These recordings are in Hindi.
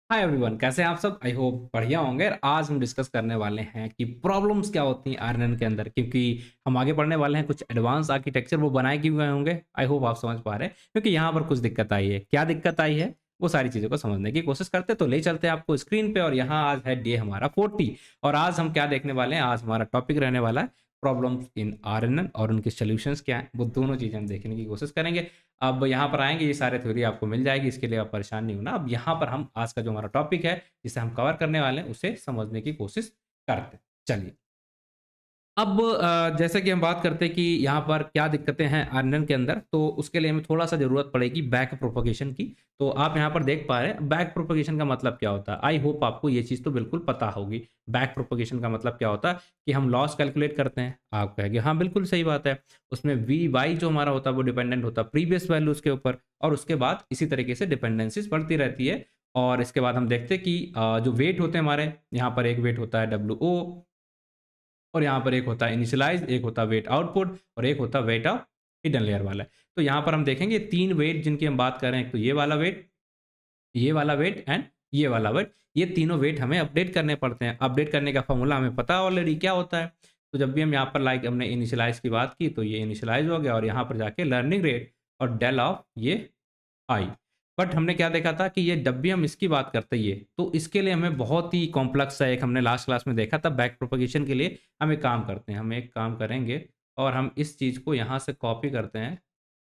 हाय एवरीवन, कैसे हैं आप सब? आई होप बढ़िया होंगे। आज हम डिस्कस करने वाले हैं कि प्रॉब्लम्स क्या होती हैं आयरन के अंदर, क्योंकि हम आगे बढ़ने वाले हैं। कुछ एडवांस आर्किटेक्चर वो बनाए क्यों गए होंगे, आई होप आप समझ पा रहे हैं, क्योंकि यहाँ पर कुछ दिक्कत आई है। क्या दिक्कत आई है वो सारी चीज़ों को समझने की कोशिश करते हैं। तो ले चलते हैं आपको स्क्रीन पे, और यहाँ आज है डे हमारा 40। और आज हम क्या देखने वाले हैं, आज हमारा टॉपिक रहने वाला है प्रॉब्लम्स इन आरएनएन और उनके सॉल्यूशंस क्या हैं। वो दोनों चीज़ें हम देखने की कोशिश करेंगे। अब यहाँ पर आएँगे, ये सारे थ्योरी आपको मिल जाएगी, इसके लिए आप परेशान नहीं होना। अब यहाँ पर हम आज का जो हमारा टॉपिक है, जिसे हम कवर करने वाले हैं, उसे समझने की कोशिश करते हैं। चलिए, अब जैसे कि हम बात करते हैं कि यहाँ पर क्या दिक्कतें हैं आयरन के अंदर, तो उसके लिए हमें थोड़ा-सा ज़रूरत पड़ेगी बैक प्रोपगेशन की। तो आप यहाँ पर देख पा रहे हैं बैक प्रोपगेशन का मतलब क्या होता है। आई होप आपको ये चीज़ तो बिल्कुल पता होगी। बैक प्रोपगेशन का मतलब क्या होता है कि हम लॉस कैलकुलेट करते हैं। आप कहेंगे हाँ, बिल्कुल सही बात है। उसमें वी बाई जो हमारा होता है वो डिपेंडेंट होता है प्रीवियस वैल्यूज़ के ऊपर, और उसके बाद इसी तरीके से डिपेंडेंसीज़ बढ़ती रहती है। और इसके बाद हम देखते हैं कि जो वेट होते हैं हमारे, यहाँ पर एक वेट होता है डब्ल्यूओ, और यहाँ पर एक होता है इनिशियलाइज़, एक होता है वेट आउटपुट, और एक होता है वेट ऑफ हिडन लेयर वाला। तो यहाँ पर हम देखेंगे 3 वेट जिनकी हम बात कर रहे हैं, तो ये वाला वेट एंड ये वाला वेट। ये तीनों वेट हमें अपडेट करने पड़ते हैं। अपडेट करने का फ़ॉर्मूला हमें पता है ऑलरेडी क्या होता है। तो जब भी हम यहाँ पर लाइक हमने इनिशियलाइज़ की बात की, तो ये इनिशियलाइज़ हो गया, और यहाँ पर जाके लर्निंग रेट और डेल ऑफ ये आई। बट हमने क्या देखा था कि ये जब भी हम इसकी बात करते हैं ये, तो इसके लिए हमें बहुत ही कॉम्प्लेक्स सा एक हमने लास्ट क्लास में देखा था बैक प्रोपगेशन के लिए। हम एक काम करते हैं, हम एक काम करेंगे, और हम इस चीज़ को यहाँ से कॉपी करते हैं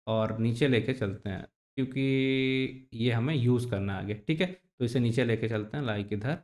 और नीचे लेके चलते हैं, क्योंकि ये हमें यूज़ करना है आगे, ठीक है? तो इसे नीचे लेके चलते हैं लाइक इधर,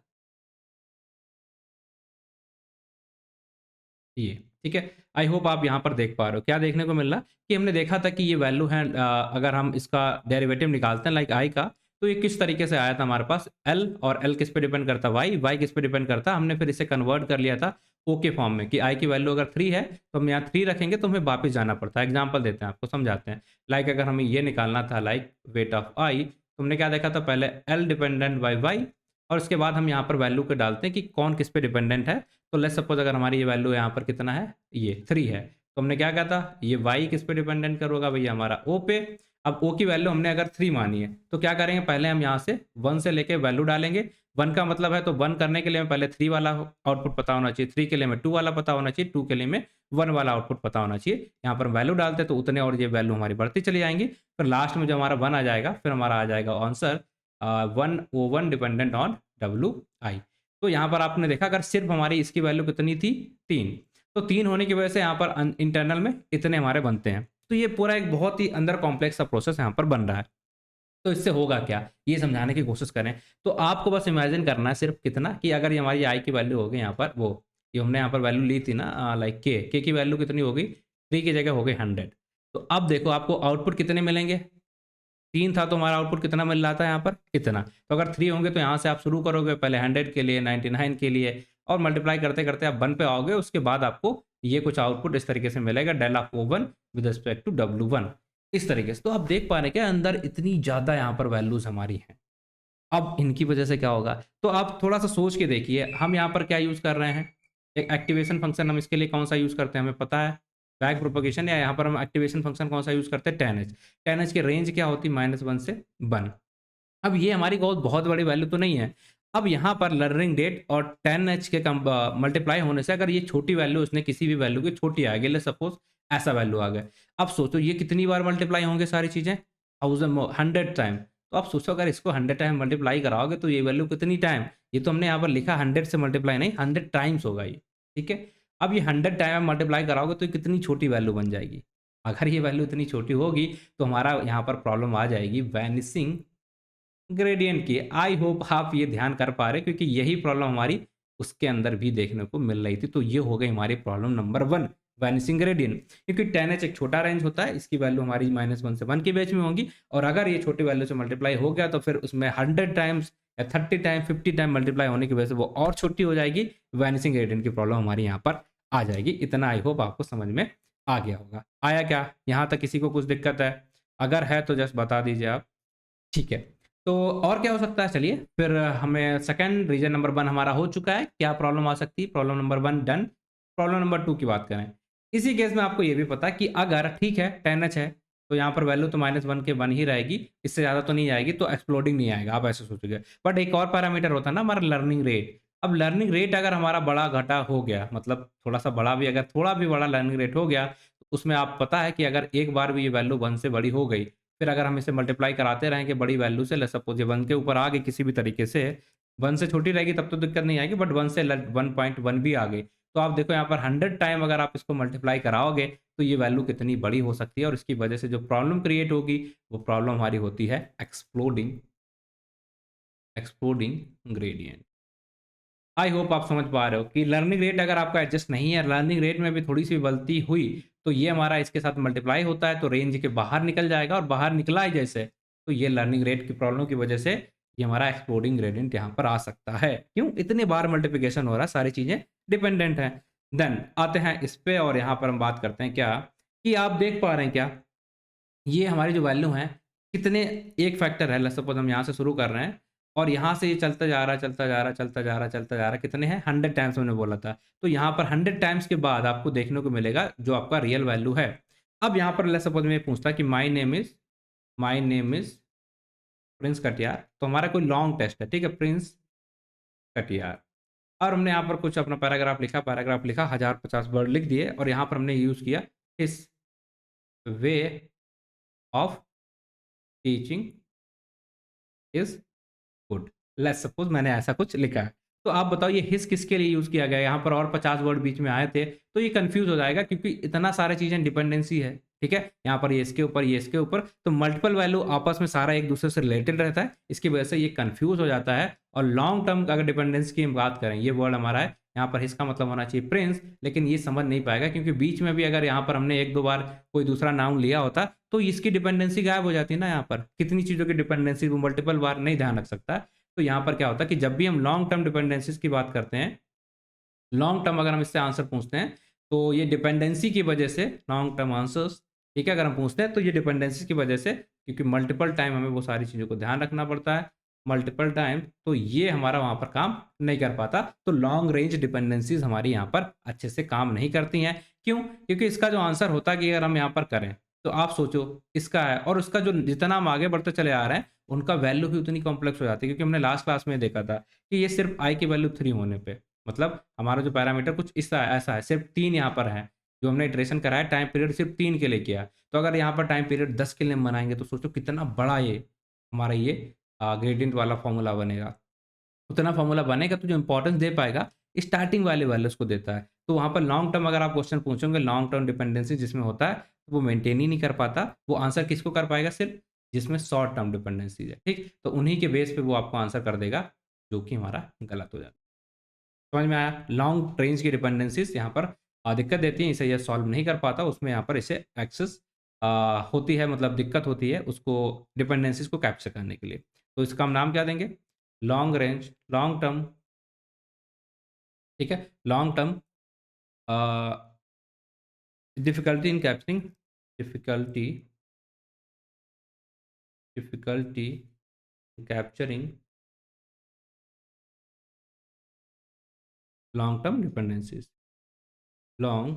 ये, ठीक है? आई होप आप यहाँ पर देख पा रहे हो। क्या देखने को मिल रहा है कि हमने देखा था कि ये वैल्यू है, अगर हम इसका डेरिवेटिव निकालते हैं लाइक i का, तो ये किस तरीके से आया था हमारे पास L, और L किस पे डिपेंड करता है y किस पे डिपेंड करता है। हमने फिर इसे कन्वर्ट कर लिया था O के फॉर्म में कि i की वैल्यू अगर 3 है, तो हम यहाँ 3 रखेंगे, तो हमें वापस जाना पड़ता है। एग्ज़ाम्पल देते हैं, आपको समझाते हैं। लाइक अगर हमें ये निकालना था लाइक वेट ऑफ i, तो हमने क्या देखा था पहले L डिपेंडेंट बाय y, और उसके बाद हम यहाँ पर वैल्यू को डालते हैं कि कौन किस पे डिपेंडेंट है। तो लेट्स सपोज़ अगर हमारी ये वैल्यू यहाँ पर कितना है, ये 3 है, तो हमने क्या कहा था, ये y किस पे डिपेंडेंट करोगा भैया, हमारा O पे। अब O की वैल्यू हमने अगर 3 मानी है, तो क्या करेंगे, पहले हम यहाँ से 1 से लेके वैल्यू डालेंगे। 1 का मतलब है, तो 1 करने के लिए हमें पहले 3 वाला आउटपुट पता होना चाहिए, 3 के लिए हमें 2 वाला पता होना चाहिए, 2 के लिए हमें 1 वाला आउटपुट पता होना चाहिए। यहाँ पर वैल्यू डालते हैं तो उतने, और ये वैल्यू हमारी बढ़ती चली जाएँगी। फिर लास्ट में जो हमारा 1 आ जाएगा, फिर हमारा आ जाएगा answer 1 O1 dependent on WI। तो यहाँ पर आपने देखा, अगर सिर्फ हमारी इसकी वैल्यू कितनी थी, 3, तो 3 होने की वजह से यहाँ पर इंटरनल में इतने हमारे बनते हैं। तो ये पूरा एक बहुत ही अंदर कॉम्प्लेक्स सा प्रोसेस यहाँ पर बन रहा है। तो इससे होगा क्या, ये समझाने की कोशिश करें। तो आपको बस इमेजिन करना है सिर्फ कितना, कि अगर ये हमारी आई की वैल्यू हो गई यहाँ पर, वो ये हमने यहाँ पर वैल्यू ली थी ना, लाइक के की वैल्यू कितनी हो गई, 3 की जगह हो गई 100। तो अब देखो आपको आउटपुट कितने मिलेंगे। 3 था तो हमारा आउटपुट कितना मिल रहा था यहाँ पर, इतना। तो अगर 3 होंगे, तो यहाँ से आप शुरू करोगे पहले 100 के लिए, 99 के लिए, और मल्टीप्लाई करते-करते आप 1 पे आओगे। उसके बाद आपको ये कुछ आउटपुट इस तरीके से मिलेगा, del of O1 with respect to W1, इस तरीके से। तो आप देख पा रहे हैं क्या, अंदर इतनी ज़्यादा यहाँ पर वैल्यूज़ हमारी हैं। अब इनकी वजह से क्या होगा, तो आप थोड़ा-सा सोच के देखिए, हम यहाँ पर क्या यूज़ कर रहे हैं? एक एक्टिवेशन फंक्शन हम इसके लिए कौन-सा यूज़ करते हैं, हमें पता है। बैक प्रोपगेशन, या यहाँ पर हम एक्टिवेशन फंक्शन कौन-सा यूज़ करते हैं, 10h। 10h की रेंज क्या होती है, -1 से 1। अब ये हमारी बहुत बहुत बड़ी वैल्यू तो नहीं है। अब यहाँ पर लर्निंग डेट और 10h के मल्टीप्लाई होने से, अगर ये छोटी वैल्यू उसने किसी भी वैल्यू की छोटी आ गई, लेट्स सपोज़ ऐसा वैल्यू आ गया। अब सोचो ये कितनी बार मल्टीप्लाई होंगे सारी चीज़ें? 100 टाइम। तो आप सोचो, अगर इसको 100 टाइम मल्टीप्लाई कराओगे, तो ये वैल्यू कितनी टाइम, ये तो हमने यहाँ पर लिखा 100 से मल्टीप्लाई नहीं, 100 टाइम्स होगा ये, ठीक है? अब ये 100 टाइम मल्टीप्लाई कराओगे, तो ये कितनी छोटी वैल्यू बन जाएगी। अगर ये वैल्यू इतनी छोटी होगी, तो हमारा यहाँ पर प्रॉब्लम आ जाएगी वैनिशिंग ग्रेडियंट की। आई होप आप ये ध्यान कर पा रहे हैं, क्योंकि यही प्रॉब्लम हमारी उसके अंदर भी देखने को मिल रही थी। तो ये हो गई हमारी प्रॉब्लम नंबर 1, वैनिशिंग ग्रेडियंट। क्योंकि 10h एक छोटा रेंज होता है, इसकी वैल्यू हमारी -1 से 1 के बीच में होंगी, और अगर ये छोटी वैल्यू से मल्टीप्लाई हो गया, तो फिर उसमें 100 टाइम्स या 30 टाइम, 50 टाइम मल्टीप्लाई होने की वजह से वो और छोटी हो जाएगी। वैनिशिंग ग्रेडियंट की प्रॉब्लम हमारी यहाँ पर आ जाएगी। इतना आई होप आपको समझ में आ गया होगा। आया क्या? यहाँ तक किसी को कुछ दिक्कत है? अगर है तो जस्ट बता दीजिए आप। ठीक है। तो और क्या हो सकता है? चलिए, फिर हमें सेकंड रीज़न नंबर 1 हमारा हो चुका है। क्या प्रॉब्लम आ सकती है? Problem number 1 done. Problem number 2 की बात करें। इसी केस में आपको ये भी पता है कि अगर ठीक है 10h है, तो यहाँ पर वैल्यू तो -1 के 1 ही रहेगी, इससे ज़्यादा तो नहीं आएगी, तो एक्सप्लोडिंग नहीं आएगा, आप ऐसे सोचोगे। बट एक और पैरामीटर होता है ना हमारा लर्निंग रेट। अब लर्निंग रेट अगर हमारा बड़ा-घटा हो गया, मतलब थोड़ा-सा बड़ा भी, अगर थोड़ा भी बड़ा लर्निंग रेट हो गया, तो उसमें आप पता है कि अगर एक बार भी ये वैल्यू 1 से बड़ी हो गई, फिर अगर हम इसे मल्टीप्लाई कराते रहेंगे बड़ी वैल्यू से, लेट्स सपोज़ ये 1 के ऊपर आ गई किसी भी तरीके से, 1 से छोटी रहेगी तब तो दिक्कत नहीं आएगी, बट 1 से 1.1 भी आ गई, तो आप देखो यहाँ पर 100 टाइम अगर आप इसको मल्टीप्लाई कराओगे, तो ये वैल्यू कितनी बड़ी हो सकती है और इसकी वजह से जो प्रॉब्लम क्रिएट होगी, वो प्रॉब्लम हमारी होती है exploding exploding gradient. I hope आप समझ पा रहे हो कि लर्निंग रेट अगर आपका एडजस्ट नहीं है, लर्निंग रेट में भी थोड़ी-सी गलती हुई, तो ये हमारा इसके साथ मल्टीप्लाई होता है, तो रेंज के बाहर निकल जाएगा और बाहर निकला ही जैसे, तो ये लर्निंग रेट की प्रॉब्लम की वजह से ये हमारा एक्सप्लोडिंग ग्रेडियंट यहाँ पर आ सकता है। क्यों? इतनी बार मल्टीप्लिकेशन हो रहा है, सारी चीज़ें डिपेंडेंट हैं। देन आते हैं इस पे और यहाँ पर हम बात करते हैं क्या, कि आप देख पा रहे हैं क्या, ये हमारी जो वैल्यू है, कितने एक फैक्टर है, लेट्स सपोज़ हम यहाँ से शुरू कर रहे हैं और यहाँ से ये चलता जा रहा है, चलता जा रहा है, चलता जा रहा है, चलता जा रहा है, कितने हैं? 100 टाइम्स हमने बोला था। तो यहाँ पर 100 टाइम्स के बाद आपको देखने को मिलेगा जो आपका रियल वैल्यू है। अब यहाँ पर लेट्स सपोज़ मैं पूछता कि my name is Prince Katiyar, तो हमारा कोई लॉन्ग टेस्ट है, ठीक है? प्रिंस कटियार और हमने यहाँ पर कुछ अपना पैराग्राफ लिखा, 1050 वर्ड लिख दिए और यहाँ पर हमने यूज़ किया his way of teaching is good. Let's suppose मैंने ऐसा कुछ लिखा है। तो आप बताओ ये हिस किसके लिए यूज़ किया गया है? यहाँ पर और 50 वर्ड बीच में आए थे, तो ये कन्फ्यूज़ हो जाएगा क्योंकि इतना सारी चीज़ें डिपेंडेंसी है, ठीक है? यहाँ पर ये इसके ऊपर, ये इसके ऊपर, तो मल्टीपल वैल्यू आपस में सारा एक-दूसरे से रिलेटेड रहता है, इसकी वजह से ये कन्फ्यूज़ हो जाता है और लॉन्ग टर्म अगर डिपेंडेंसी की हम बात करें, ये वर्ड हमारा है, यहाँ पर हिस का मतलब होना चाहिए प्रिंस, लेकिन ये समझ नहीं पाएगा क्योंकि बीच में भी अगर यहाँ पर हमने 1-2 बार कोई दूसरा नाउन लिया होता, तो इसकी डिपेंडेंसी गायब हो जाती है ना यहाँ पर। कितनी चीज़ों की डिपेंडेंसी वो मल्टीपल बार नहीं ध्यान रख सकता। तो यहाँ पर क्या होता है कि जब भी हम लॉन्ग टर्म डिपेंडेंसीज़ की बात करते हैं, लॉन्ग टर्म अगर हम इससे आंसर पूछते हैं, तो ये डिपेंडेंसी की वजह से लॉन्ग टर्म आंसर्स, ठीक है? अगर हम पूछते हैं तो ये डिपेंडेंसी की वजह से, क्योंकि मल्टीपल टाइम हमें वो सारी चीज़ों को ध्यान रखना पड़ता है, मल्टीपल टाइम, तो ये हमारा वहाँ पर काम नहीं कर पाता। तो लॉन्ग रेंज डिपेंडेंसीज़ हमारी यहाँ पर अच्छे से काम नहीं करती हैं। क्यों? क्योंकि इसका जो आंसर होता है कि अगर हम यहाँ पर करें, तो आप सोचो इसका है और उसका जो जितना हम आगे बढ़ते चले आ रहे हैं, उनका वैल्यू भी उतनी कॉम्प्लेक्स हो जाती है क्योंकि हमने लास्ट क्लास में देखा था कि ये सिर्फ़ i की वैल्यू 3 होने पे, मतलब हमारा जो पैरामीटर कुछ इस ऐसा है, सिर्फ़ 3 यहाँ पर है। जो हमने इटरेशन कराया टाइम पीरियड सिर्फ़ 3 के लिए किया। तो अगर यहाँ पर टाइम पीरियड 10 के लिए हम बनाएँगे तो सोचो कितना बड़ा ये हमारा ये ग्रेडिएंट वाला फ़ॉर्मूला बनेगा। उतना फ़ॉर्मूला बनेगा तो जो इम्पोर्टेंस दे पाएगा, स्टार्टिंग वाले वैल्यूज़ को देता है। तो वहाँ पर लॉन्ग टर्म अगर आप क्वेश्चन पूछोगे, लॉन्ग टर्म डिपेंडेंसी जिसमें होता है, तो वो मेंटेन ही नहीं कर पाता। वो आंसर किसको कर पाएगा सिर्फ़? जिसमें शॉर्ट टर्म डिपेंडेंसीज़ है, ठीक? तो उन्हीं के बेस पे वो आपको आंसर कर देगा, जो कि हमारा गलत हो जाता है। समझ में आया? लॉन्ग रेंज की डिपेंडेंसीज़ यहाँ पर दिक्कत देती हैं, इसे ये सॉल्व नहीं कर पाता, उसमें यहाँ पर इसे एक्सेस होती है, मतलब दिक्कत होती है उसको डिपेंडेंसीज़ को कैप्चर करने के लिए। तो इसका हम नाम क्या देंगे? लॉन्ग रेंज, लॉन्ग टर्म, ठीक है? Long term a, difficulty in capturing difficulty difficulty capturing long term dependencies, long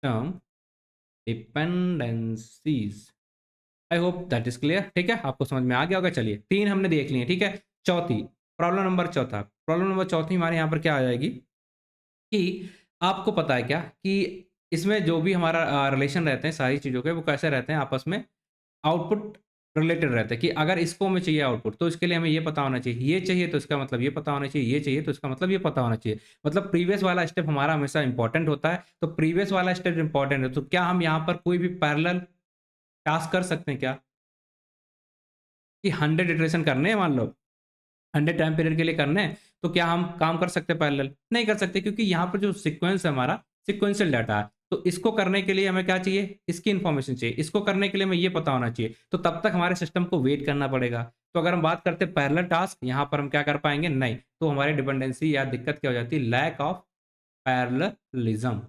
term dependencies. I hope that is clear, ठीक है? आपको समझ में आ गया होगा। चलिए 3 हमने देख लिए, ठीक है? चौथी, प्रॉब्लम नंबर चौथी हमारे यहाँ पर क्या आ जाएगी कि आपको पता है क्या कि इसमें जो भी हमारा रिलेशन रहते हैं सारी चीज़ों के, वो कैसे रहते हैं आपस में? आउटपुट रिलेटेड रहता है कि अगर इसको हमें चाहिए आउटपुट, तो इसके लिए हमें ये पता होना चाहिए, ये चाहिए तो इसका मतलब ये पता होना चाहिए, ये चाहिए तो इसका मतलब ये पता होना चाहिए। मतलब प्रीवियस वाला स्टेप हमारा हमेशा इम्पोर्टेंट होता है, तो प्रीवियस वाला स्टेप इम्पोर्टेंट है, तो क्या हम यहाँ पर कोई भी पैरेलल टास्क कर सकते हैं क्या? कि 100 इटरेशन करने हैं मान लो, 100 टाइम पीरियड के लिए करने हैं, तो क्या हम काम कर सकते हैं पैरेलल? नहीं कर सकते क्योंकि यहाँ पर जो सीक्वेंस है हमारा, सीक्वेंशियल डाटा है। तो इसको करने के लिए हमें क्या चाहिए? इसकी इन्फॉर्मेशन चाहिए। इसको करने के लिए हमें ये पता होना चाहिए। तो तब तक हमारे सिस्टम को वेट करना पड़ेगा। तो अगर हम बात करते हैं पैरेलल टास्क, यहाँ पर हम क्या कर पाएँगे? नहीं। तो हमारी डिपेंडेंसी या दिक्कत क्या हो जाती है? Lack of parallelism.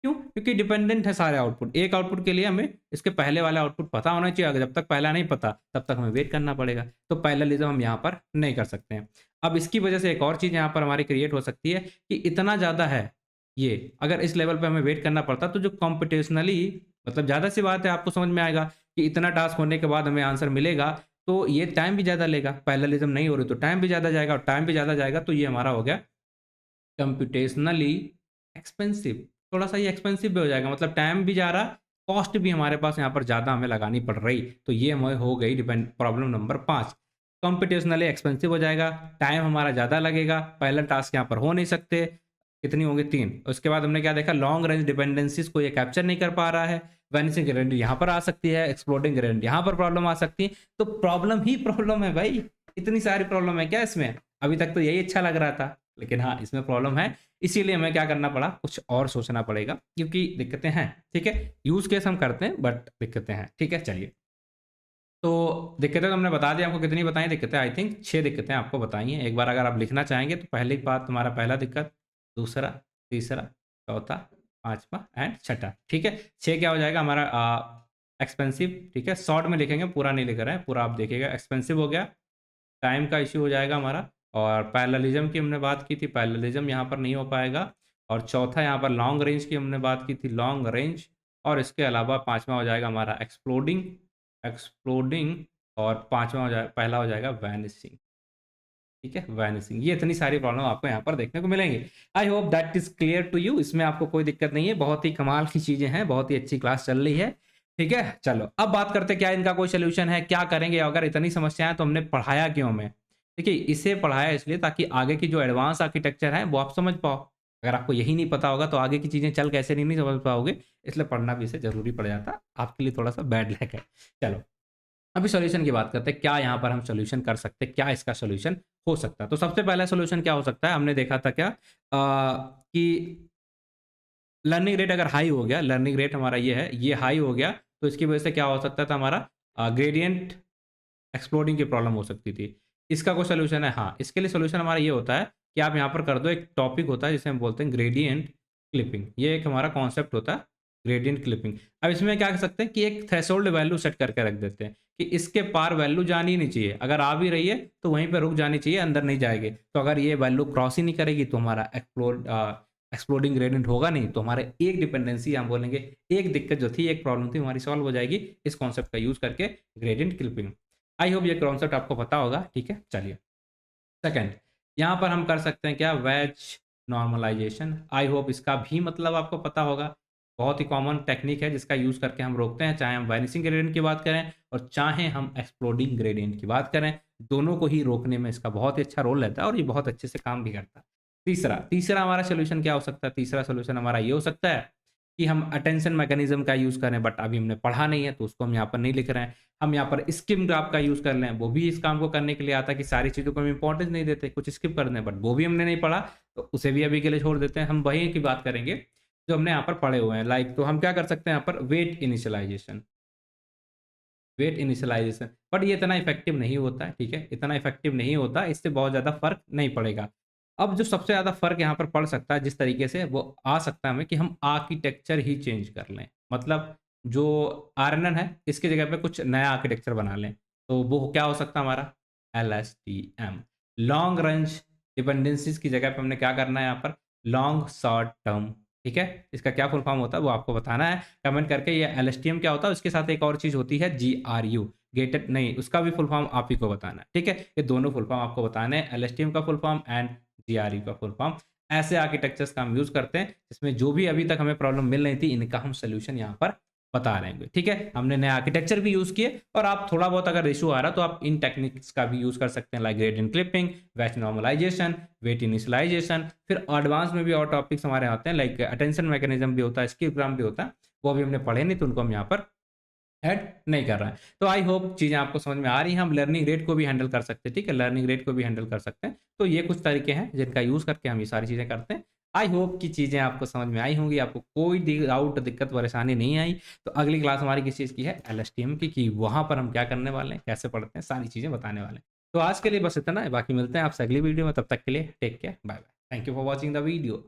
क्यों? क्योंकि डिपेंडेंट है सारे आउटपुट। एक आउटपुट के लिए हमें इसके पहले वाला आउटपुट पता होना चाहिए, अगर जब तक पहला नहीं पता, तब तक हमें वेट करना पड़ेगा। तो पैरेललिज़्म हम यहाँ पर नहीं कर सकते हैं। अब इसकी वजह से एक और चीज़ यहाँ पर हमारी क्रिएट हो सकती है कि इतना ज़्यादा है ये, अगर इस लेवल पे हमें वेट करना पड़ता, तो जो कॉम्पिटिशनली, मतलब ज़्यादा सी बात है, आपको समझ में आएगा कि इतना टास्क होने के बाद हमें आंसर मिलेगा, तो ये टाइम भी ज़्यादा लेगा। पैरेललिज़्म नहीं हो रही तो टाइम भी ज़्यादा जाएगा, और टाइम भी ज़्यादा जाएगा तो ये हमारा हो गया कंप्यूटेशनली एक्सपेंसिव। थोड़ा-सा ये एक्सपेंसिव भी हो जाएगा, मतलब टाइम भी जा रहा, कॉस्ट भी हमारे पास यहाँ पर ज़्यादा हमें लगानी पड़ रही। तो ये हमें हो गई depend problem number 5। Computationally expensive हो जाएगा, टाइम हमारा ज़्यादा लगेगा, पहला टास्क यहाँ पर हो नहीं सकते। कितनी होंगी 3। उसके बाद हमने क्या देखा, लॉन्ग रेंज डिपेंडेंसीज़ को ये कैप्चर नहीं कर पा रहा है। वैनिशिंग ग्रेडिएंट यहाँ पर आ सकती है, एक्सप्लोडिंग ग्रेडिएंट यहाँ पर प्रॉब्लम आ सकती है। तो प्रॉब्लम ही प्रॉब्लम है भाई, इतनी सारी प्रॉब्लम है क्या इसमें? अभी तक तो यही अच्छा लग रहा था, लेकिन हाँ, इसमें प्रॉब्लम है। इसीलिए हमें क्या करना पड़ा, कुछ और सोचना पड़ेगा, क्योंकि दिक्कतें हैं, ठीक है? यूज़ केस हम करते हैं बट दिक्कतें हैं, ठीक है? चलिए। तो दिक्कतें तो हमने बता दी, आपको कितनी बताई दिक्कतें, आई थिंक 6 दिक्कतें आपको बताई हैं। एक बार अगर आप लिखना चाहेंगे तो पहली बात तुम्हारा पहला दिक्कत, दूसरा, तीसरा, चौथा, 5वां एंड छठा, ठीक है? 6 क्या हो जाएगा हमारा एक्सपेंसिव, ठीक है? शॉर्ट में लिखेंगे, पूरा नहीं लिख रहे हैं, पूरा आप देखिएगा। एक्सपेंसिव हो गया, टाइम का इश्यू हो जाएगा हमारा, और पैरेललिज़्म की हमने बात की थी, पैरेललिज़्म यहाँ पर नहीं हो पाएगा। और चौथा यहाँ पर लॉन्ग रेंज की हमने बात की थी, लॉन्ग रेंज। और इसके अलावा 5वां हो जाएगा हमारा एक्सप्लोडिंग, एक्सप्लोडिंग। और 5वां हो जाए, पहला हो जाएगा वैनिशिंग, ठीक है? वैनिशिंग। ये इतनी सारी प्रॉब्लम आपको यहाँ पर देखने को मिलेंगी। I hope that is clear to you, इसमें आपको कोई दिक्कत नहीं है, बहुत ही कमाल की चीज़ें हैं, बहुत ही अच्छी क्लास चल रही है, ठीक है? चलो, अब बात करते हैं क्या इनका कोई सॉल्यूशन है, क्या करेंगे? अगर इतनी समस्याएँ हैं तो हमने पढ़ाया क्यों हमें? देखिए, इसे पढ़ाया इसलिए ताकि आगे की जो एडवांस आर्किटेक्चर है वो आप समझ पाओ। अगर आपको यही नहीं पता होगा तो आगे की चीज़ें चल कैसे नहीं समझ पाओगे, इसलिए पढ़ना भी इसे ज़रूरी पड़ जाता। आपके लिए थोड़ा-सा बैड लक है। चलो, अभी सॉल्यूशन की बात करते हैं, क्या यहाँ पर हम सॉल्यूशन कर सकते हैं, क्या इसका सॉल्यूशन हो सकता है? तो सबसे पहला सॉल्यूशन क्या हो सकता है, हमने देखा था क्या कि लर्निंग रेट अगर हाई हो गया, लर्निंग रेट हमारा ये है, ये हाई हो गया, तो इसकी वजह से क्या हो सकता था हमारा ग्रेडिएंट एक्सप्लोडिंग की प्रॉब्लम हो सकती थी। इसका कोई सॉल्यूशन है? हाँ, इसके लिए सॉल्यूशन हमारा ये होता है कि आप यहाँ पर कर दो, एक टॉपिक होता है जिसे हम बोलते हैं ग्रेडिएंट क्लिपिंग। ये एक हमारा कॉन्सेप्ट होता है, ग्रेडिएंट क्लिपिंग। अब इसमें क्या कर सकते हैं कि एक थ्रेशोल्ड वैल्यू सेट करके रख देते हैं कि इसके पार वैल्यू जानी ही नहीं चाहिए। अगर आ भी रही है तो वहीं पे रुक जानी चाहिए, अंदर नहीं जाएगी। तो अगर ये वैल्यू क्रॉस ही नहीं करेगी तो हमारा एक्सप्लोडिंग ग्रेडिएंट होगा नहीं, तो हमारे एक डिपेंडेंसी हम बोलेंगे, एक दिक्कत जो थी, एक प्रॉब्लम थी, हमारी सॉल्व हो जाएगी इस कॉन्सेप्ट का यूज़ करके, ग्रेडिएंट क्लिपिंग। आई होप ये कॉन्सेप्ट आपको पता होगा, ठीक है? चलिए, सेकंड, यहाँ पर हम कर सकते हैं क्या, वेज नॉर्मलाइजेशन। आई होप इसका भी मतलब आपको पता होगा। बहुत ही कॉमन टेक्निक है जिसका यूज़ करके हम रोकते हैं, चाहे हम वैनिशिंग ग्रेडिएंट की बात करें और चाहे हम एक्सप्लोडिंग ग्रेडिएंट की बात करें, दोनों को ही रोकने में इसका बहुत ही अच्छा रोल रहता है और ये बहुत अच्छे से काम भी करता है। तीसरा, तीसरा हमारा सॉल्यूशन क्या हो सकता है? तीसरा सॉल्यूशन हमारा ये हो सकता है कि हम अटेंशन मैकेनिज्म का यूज़ करें, बट अभी हमने पढ़ा नहीं है तो उसको हम यहाँ पर नहीं लिख रहे हैं। हम यहाँ पर स्किम ग्राफ का यूज़ कर लें, वो भी इस काम को करने के लिए आता है कि सारी चीज़ों को हम इम्पोर्टेंस नहीं देते, कुछ स्किप कर दें, बट वो भी हमने नहीं पढ़ा, तो उसे भी अभी के लिए छोड़ देते हैं। हम वही की बात करेंगे जो हमने यहाँ पर पढ़े हुए हैं। लाइक, तो हम क्या कर सकते हैं यहाँ पर, weight initialisation, weight initialisation, but ये इतना इफ़ेक्टिव नहीं होता है, ठीक है? इतना इफ़ेक्टिव नहीं होता, इससे बहुत ज़्यादा फ़र्क नहीं पड़ेगा। अब जो सबसे ज़्यादा फ़र्क यहाँ पर पड़ सकता है जिस तरीके से, वो आ सकता है हमें कि हम आर्किटेक्चर ही चेंज कर लें। मतलब जो आरएनएन है, इसकी जगह पे कुछ नया आर्किटेक्चर बना लें। तो वो क्या हो सकता है हमारा, एलएसटीएम, लॉन्ग रेंज डिपेंडेंसीज़ की जगह पे हमने क्या करना है यहाँ पर, लॉन्ग शॉर्ट टर्म, ठीक है? इसका क्या फुल फॉर्म होता है वो आपको बताना है कमेंट करके। ये एलएसटीएम क्या होता है, उसके साथ एक और चीज़ होती है जीआरयू, गेटेड नहीं, उसका भी फुल फॉर्म आप ही को बताना है, ठीक है? ये दोनों फुल फॉर्म आपको बताने हैं, एलएसटीएम का फुल फॉर्म एंड जीआरयू का फुल फॉर्म। ऐसे आर्किटेक्चर्स का हम यूज़ करते हैं जिसमें जो भी अभी तक हमें प्रॉब्लम मिल रही थी, इनका हम सॉल्यूशन यहाँ पर बता रहे हैं, ठीक है? हमने नया आर्किटेक्चर भी यूज़ किए, और आप थोड़ा बहुत अगर इश्यू आ रहा है तो आप इन टेक्निक्स का भी यूज़ कर सकते हैं, like gradient clipping, batch normalization, weight initialization. फिर एडवांस में भी और टॉपिक्स हमारे आते हैं, लाइक अटेंशन मैकेनिज्म भी होता है, स्किप भी होता है, वो भी हमने पढ़े नहीं तो उनको हम यहाँ पर ऐड नहीं कर रहा है। तो आई होप चीज़ें आपको समझ में आ रही हैं। हम लर्निंग रेट को भी हैंडल कर सकते हैं, ठीक है? लर्निंग रेट को भी हैंडल कर सकते हैं। तो ये कुछ तरीके हैं जिनका यूज़ करके हम ये सारी चीज़ें करते हैं। आई होप कि चीज़ें आपको समझ में आई होंगी, आपको कोई डाउट, दिक्कत, परेशानी नहीं आई। तो अगली क्लास हमारी किस चीज़ की है, एलएसटीएम की, कि वहाँ पर हम क्या करने वाले हैं, कैसे पढ़ते हैं, सारी चीज़ें बताने वाले हैं। तो आज के लिए बस इतना है, बाकी मिलते हैं आपसे अगली वीडियो में, तब तक के लिए take care, bye bye. Thank you for watching the video.